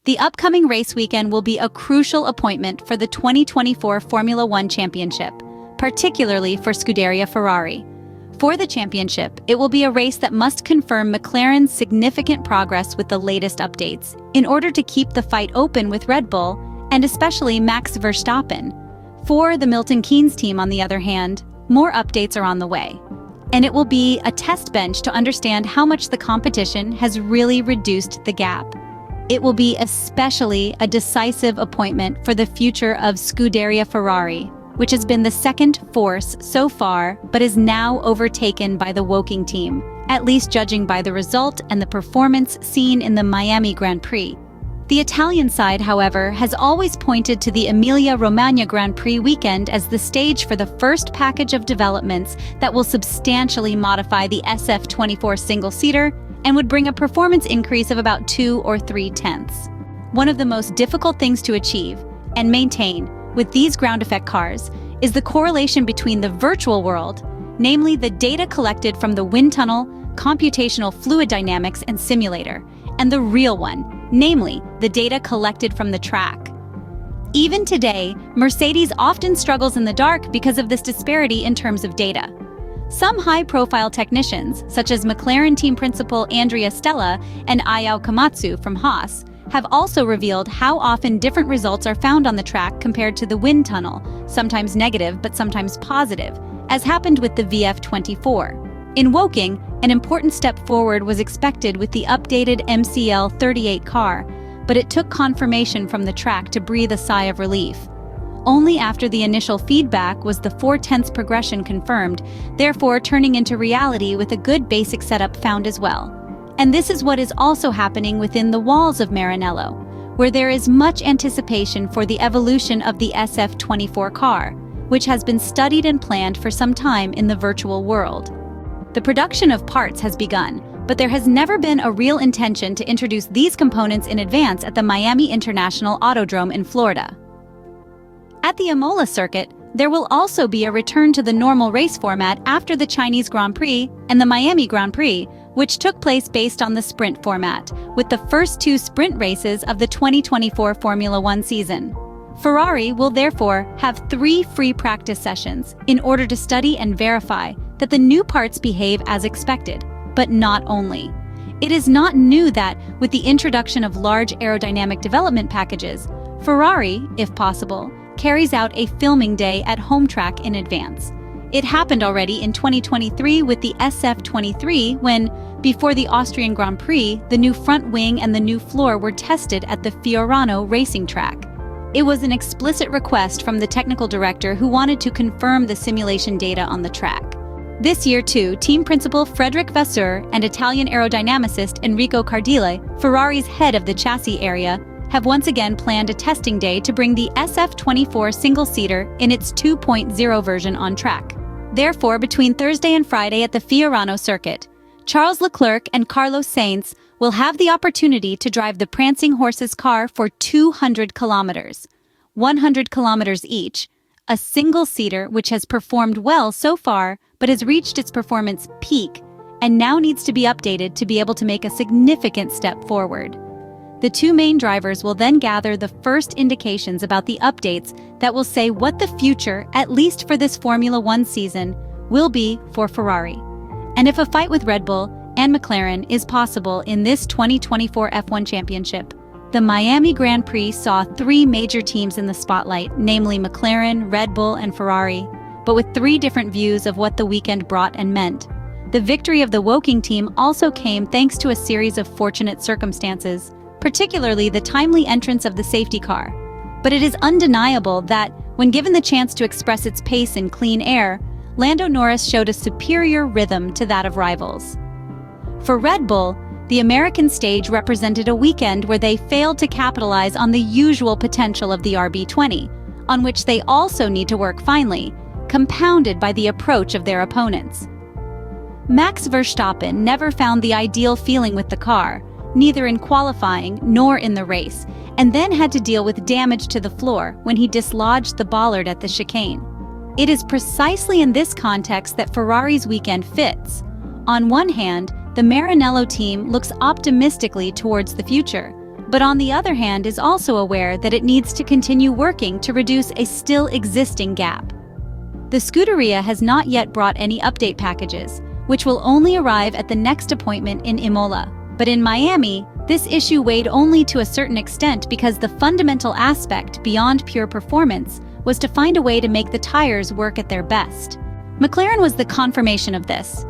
The upcoming race weekend will be a crucial appointment for the 2024 Formula One Championship, particularly for Scuderia Ferrari. For the championship, it will be a race that must confirm McLaren's significant progress with the latest updates in order to keep the fight open with Red Bull, and especially Max Verstappen. For the Milton Keynes team, on the other hand, more updates are on the way. And it will be a test bench to understand how much the competition has really reduced the gap. It will be especially a decisive appointment for the future of Scuderia Ferrari, which has been the second force so far but is now overtaken by the Woking team, at least judging by the result and the performance seen in the Miami Grand Prix. The Italian side, however, has always pointed to the Emilia Romagna Grand Prix weekend as the stage for the first package of developments that will substantially modify the SF-24 single-seater and would bring a performance increase of about 2 or 3 tenths. One of the most difficult things to achieve and maintain with these ground effect cars is the correlation between the virtual world, namely the data collected from the wind tunnel, computational fluid dynamics and simulator, and the real one, namely the data collected from the track. Even today, Mercedes often struggles in the dark because of this disparity in terms of data. Some high-profile technicians, such as McLaren team principal Andrea Stella and Ayao Komatsu from Haas, have also revealed how often different results are found on the track compared to the wind tunnel, sometimes negative but sometimes positive, as happened with the VF-24. In Woking, an important step forward was expected with the updated MCL-38 car, but it took confirmation from the track to breathe a sigh of relief. Only after the initial feedback was the 4/10 progression confirmed, therefore turning into reality with a good basic setup found as well. And this is what is also happening within the walls of Maranello, where there is much anticipation for the evolution of the SF-24 car, which has been studied and planned for some time in the virtual world. The production of parts has begun, but there has never been a real intention to introduce these components in advance at the Miami International Autodrome in Florida. At the Imola circuit, there will also be a return to the normal race format after the Chinese Grand Prix and the Miami Grand Prix, which took place based on the sprint format, with the first 2 sprint races of the 2024 Formula One season. Ferrari will therefore have 3 free practice sessions in order to study and verify that the new parts behave as expected, but not only. It is not new that, with the introduction of large aerodynamic development packages, Ferrari, if possible, carries out a filming day at home track in advance. It happened already in 2023 with the SF-23 when, before the Austrian Grand Prix, the new front wing and the new floor were tested at the Fiorano racing track. It was an explicit request from the technical director who wanted to confirm the simulation data on the track. This year too, team principal Frédéric Vasseur and Italian aerodynamicist Enrico Cardile, Ferrari's head of the chassis area, have once again planned a testing day to bring the SF-24 single-seater in its 2.0 version on track. Therefore, between Thursday and Friday at the Fiorano circuit, Charles Leclerc and Carlos Sainz will have the opportunity to drive the Prancing Horses car for 200 kilometers, 100 kilometers each, a single-seater which has performed well so far but has reached its performance peak and now needs to be updated to be able to make a significant step forward. The 2 main drivers will then gather the first indications about the updates that will say what the future, at least for this Formula One season, will be for Ferrari. And if a fight with Red Bull and McLaren is possible in this 2024 F1 Championship, the Miami Grand Prix saw 3 major teams in the spotlight, namely McLaren, Red Bull, and Ferrari, but with 3 different views of what the weekend brought and meant. The victory of the Woking team also came thanks to a series of fortunate circumstances, particularly the timely entrance of the safety car. But it is undeniable that, when given the chance to express its pace in clean air, Lando Norris showed a superior rhythm to that of rivals. For Red Bull, the American stage represented a weekend where they failed to capitalize on the usual potential of the RB20, on which they also need to work finely, compounded by the approach of their opponents. Max Verstappen never found the ideal feeling with the car, neither in qualifying nor in the race, and then had to deal with damage to the floor when he dislodged the bollard at the chicane. It is precisely in this context that Ferrari's weekend fits. On one hand, the Maranello team looks optimistically towards the future, but on the other hand is also aware that it needs to continue working to reduce a still existing gap. The Scuderia has not yet brought any update packages, which will only arrive at the next appointment in Imola. But in Miami, this issue weighed only to a certain extent because the fundamental aspect beyond pure performance was to find a way to make the tires work at their best. McLaren was the confirmation of this.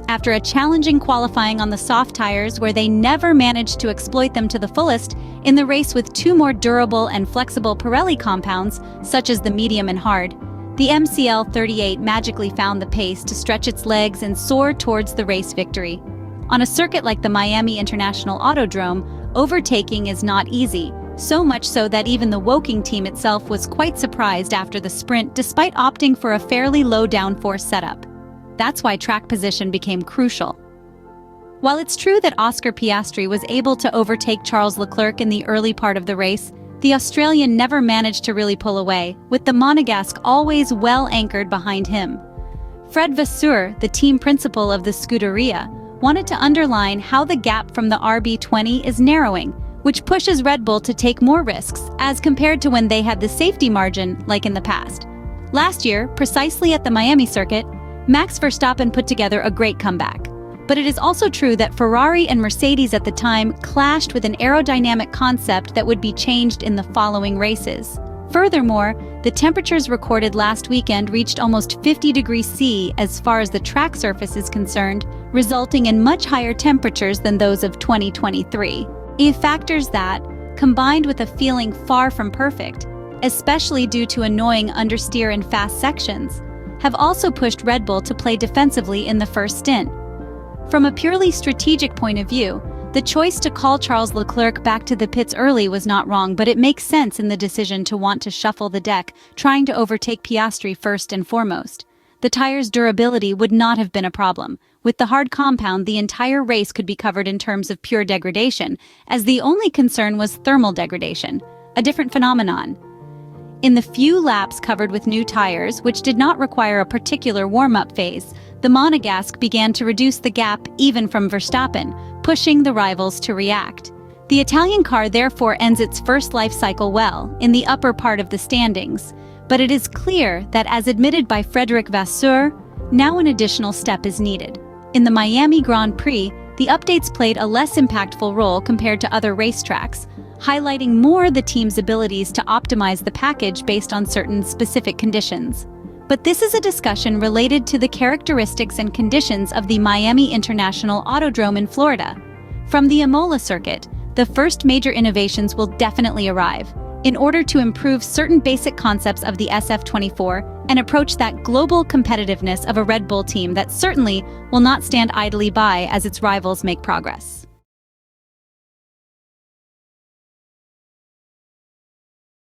After a challenging qualifying on the soft tires where they never managed to exploit them to the fullest, in the race with two more durable and flexible Pirelli compounds, such as the medium and hard, the MCL-38 magically found the pace to stretch its legs and soar towards the race victory. On a circuit like the Miami International Autodrome, overtaking is not easy, so much so that even the Woking team itself was quite surprised after the sprint despite opting for a fairly low downforce setup. That's why track position became crucial. While it's true that Oscar Piastri was able to overtake Charles Leclerc in the early part of the race, the Australian never managed to really pull away, with the Monegasque always well anchored behind him. Fred Vasseur, the team principal of the Scuderia, wanted to underline how the gap from the RB20 is narrowing, which pushes Red Bull to take more risks as compared to when they had the safety margin like in the past. Last year, precisely at the Miami circuit, Max Verstappen put together a great comeback. But it is also true that Ferrari and Mercedes at the time clashed with an aerodynamic concept that would be changed in the following races. Furthermore, the temperatures recorded last weekend reached almost 50 degrees C as far as the track surface is concerned, resulting in much higher temperatures than those of 2023. Factors that, combined with a feeling far from perfect, especially due to annoying understeer in fast sections, have also pushed Red Bull to play defensively in the first stint. From a purely strategic point of view, the choice to call Charles Leclerc back to the pits early was not wrong, but it makes sense in the decision to want to shuffle the deck, trying to overtake Piastri first and foremost. The tire's durability would not have been a problem. With the hard compound, the entire race could be covered in terms of pure degradation, as the only concern was thermal degradation, a different phenomenon. In the few laps covered with new tires, which did not require a particular warm-up phase, the Monegasque began to reduce the gap even from Verstappen, pushing the rivals to react. The Italian car therefore ends its first life cycle well, in the upper part of the standings, but it is clear that, as admitted by Frédéric Vasseur, now an additional step is needed. In the Miami Grand Prix, the updates played a less impactful role compared to other racetracks, highlighting more the team's abilities to optimize the package based on certain specific conditions. But this is a discussion related to the characteristics and conditions of the Miami International Autodrome in Florida. From the Imola circuit, the first major innovations will definitely arrive, in order to improve certain basic concepts of the SF-24 and approach that global competitiveness of a Red Bull team that certainly will not stand idly by as its rivals make progress.